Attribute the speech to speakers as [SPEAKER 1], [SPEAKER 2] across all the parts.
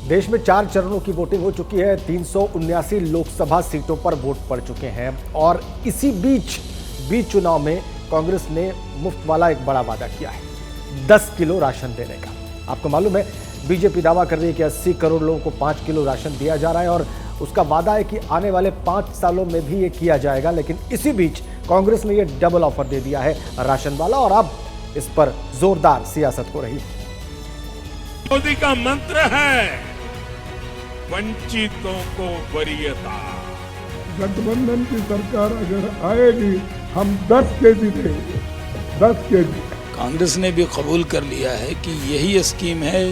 [SPEAKER 1] देश में 4 चरणों की वोटिंग हो चुकी है। 379 लोकसभा सीटों पर वोट पड़ चुके हैं और इसी बीच चुनाव में कांग्रेस ने मुफ्त वाला एक बड़ा वादा किया है, 10 किलो राशन देने का। आपको मालूम है बीजेपी दावा कर रही है कि 80 करोड़ लोगों को 5 किलो राशन दिया जा रहा है और उसका वादा है कि आने वाले 5 सालों में भी ये किया जाएगा। लेकिन इसी बीच कांग्रेस ने ये डबल ऑफर दे दिया है राशन वाला और अब इस पर जोरदार सियासत हो रही है।
[SPEAKER 2] मोदी का मंत्र है वंचितों को वरीयता।
[SPEAKER 3] गठबंधन की सरकार अगर आएगी हम 10 केजी देंगे, 10 केजी।
[SPEAKER 4] कांग्रेस ने भी कबूल कर लिया है कि यही स्कीम है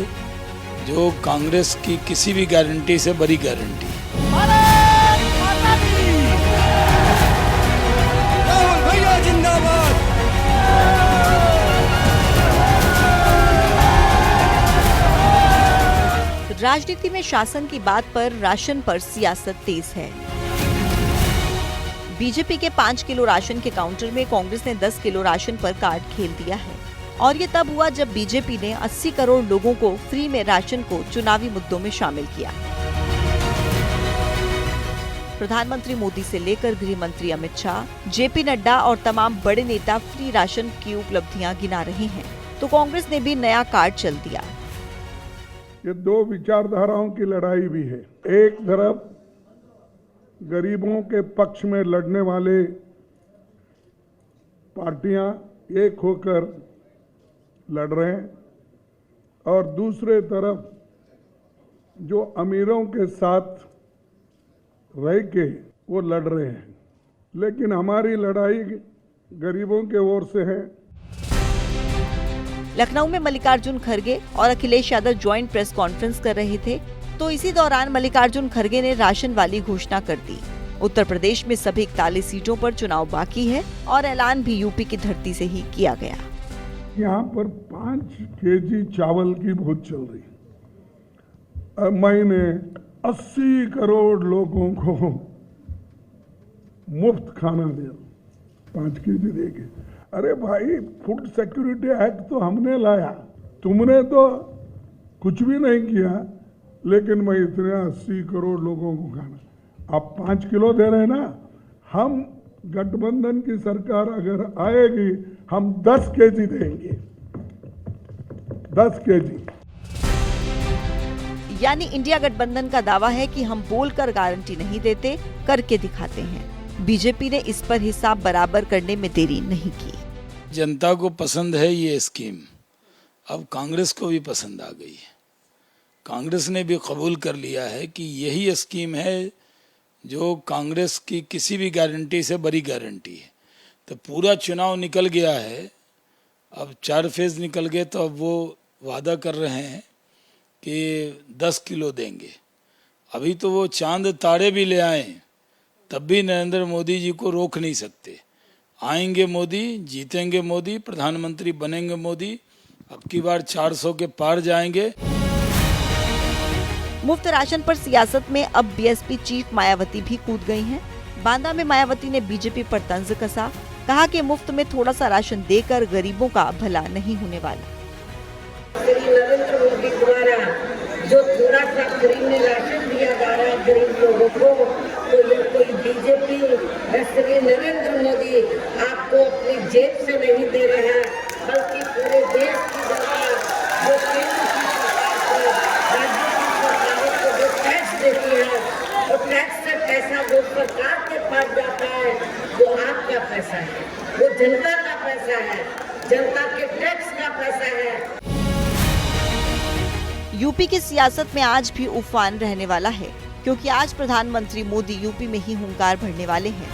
[SPEAKER 4] जो कांग्रेस की किसी भी गारंटी से बड़ी गारंटी है।
[SPEAKER 5] राहुल भैया जिंदाबाद।
[SPEAKER 6] राजनीति में शासन की बात पर राशन पर सियासत तेज है। बीजेपी के 5 किलो राशन के काउंटर में कांग्रेस ने 10 किलो राशन पर कार्ड खेल दिया है और ये तब हुआ जब बीजेपी ने 80 करोड़ लोगों को फ्री में राशन को चुनावी मुद्दों में शामिल किया। प्रधानमंत्री मोदी से लेकर गृह मंत्री अमित शाह, जेपी नड्डा और तमाम बड़े नेता फ्री राशन की उपलब्धियां गिना रहे हैं, तो कांग्रेस ने भी नया कार्ड चल दिया।
[SPEAKER 3] ये 2 विचारधाराओं की लड़ाई भी है। एक तरफ गरीबों के पक्ष में लड़ने वाले पार्टियां एक होकर लड़ रहे हैं और दूसरे तरफ जो अमीरों के साथ रह के वो लड़ रहे हैं। लेकिन हमारी लड़ाई गरीबों के ओर से है।
[SPEAKER 6] लखनऊ में मल्लिकार्जुन खड़गे और Akhilesh Yadav joint press conference कर रहे थे, तो इसी दौरान मल्लिकार्जुन खड़गे ने राशन वाली घोषणा कर दी। उत्तर प्रदेश में सभी 41 सीटों पर चुनाव बाकी है और ऐलान भी यूपी की धरती से ही किया गया।
[SPEAKER 3] यहाँ पर 5 केजी चावल की बहुत चल रही है। महीने 80 करोड़ लोगों को मुफ्त खाना दे, 5 केजी देके। अरे भाई, फूड सिक्योरिटी एक्ट तो हमने लाया, तुमने तो कुछ भी नहीं किया, लेकिन मैं इतने 80 करोड़ लोगों को खाना, आप 5 किलो दे रहे हैं ना। हम गठबंधन की सरकार अगर आएगी हम 10 केजी देंगे, 10 केजी।
[SPEAKER 6] यानी इंडिया गठबंधन का दावा है कि हम बोलकर गारंटी नहीं देते, करके दिखाते हैं। बीजेपी ने इस पर हिसाब बराबर करने में देरी नहीं की।
[SPEAKER 4] जनता को पसंद है ये स्कीम, अब कांग्रेस को भी पसंद आ गई है। कांग्रेस ने भी कबूल कर लिया है कि यही स्कीम है जो कांग्रेस की किसी भी गारंटी से बड़ी गारंटी है। तो पूरा चुनाव निकल गया है, अब 4 फेज निकल गए, तो अब वो वादा कर रहे हैं कि 10 किलो देंगे। अभी तो वो चांद तारे भी ले आए, तब भी नरेंद्र मोदी जी को रोक नहीं सकते। आएंगे मोदी, जीतेंगे मोदी, प्रधानमंत्री बनेंगे मोदी, अब की बार 400 के पार जाएंगे।
[SPEAKER 6] मुफ्त राशन पर सियासत में अब बीएसपी चीफ मायावती भी कूद गई हैं। बांदा में मायावती ने बीजेपी पर तंज कसा, कहा कि मुफ्त में थोड़ा सा राशन देकर गरीबों का भला नहीं होने वाला।
[SPEAKER 7] नरेंद्र मोदी द्वारा जो थोड़ा सा फ्री में राशन दिया जा रहा है गरीब लोगों को, तो ये कोई बीजेपी श्री नरेंद्र मोदी आपको अपनी जेब से नहीं दे रहे हैं, बल्कि पूरे देश की जनता जो केंद्र की सरकार को, राज्य की सरकारों को जो टैक्स देती है, वो टैक्स से पैसा जो सरकार के पास जाता है वो आपका पैसा है, वो जनता का पैसा है, जनता के टैक्स का पैसा है।
[SPEAKER 6] यूपी की सियासत में आज भी उफान रहने वाला है, क्योंकि आज प्रधानमंत्री मोदी यूपी में ही हुंकार भरने वाले हैं।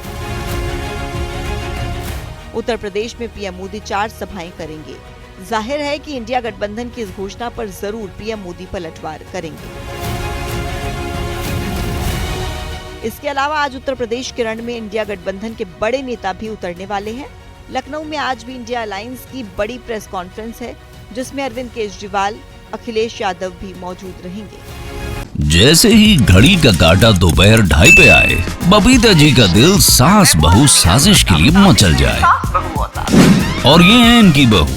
[SPEAKER 6] उत्तर प्रदेश में पीएम मोदी 4 सभाएं करेंगे। जाहिर है कि इंडिया गठबंधन की इस घोषणा पर जरूर पीएम मोदी पलटवार करेंगे। इसके अलावा आज उत्तर प्रदेश के रण में इंडिया गठबंधन के बड़े नेता भी उतरने वाले हैं। लखनऊ में आज भी इंडिया अलायंस की बड़ी प्रेस कॉन्फ्रेंस है, जिसमें अरविंद केजरीवाल, अखिलेश यादव भी मौजूद रहेंगे।
[SPEAKER 8] जैसे ही घड़ी का काटा दोपहर 2:30 पे आए, बबीता जी का दिल सास बहू साजिश के लिए मचल जाए। और ये है इनकी बहू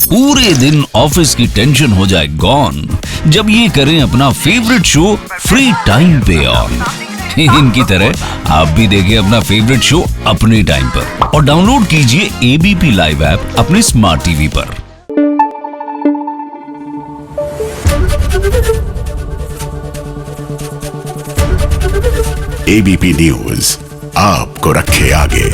[SPEAKER 8] पूरे दिन ऑफिस की टेंशन हो जाए गॉन जब ये करें अपना फेवरेट शो फ्री टाइम पे ऑन। इनकी तरह आप भी देखें अपना फेवरेट शो अपने टाइम पर और डाउनलोड कीजिए एबीपी लाइव ऐप अपने स्मार्ट टीवी पर।
[SPEAKER 9] एबीपी न्यूज आपको रखे आगे।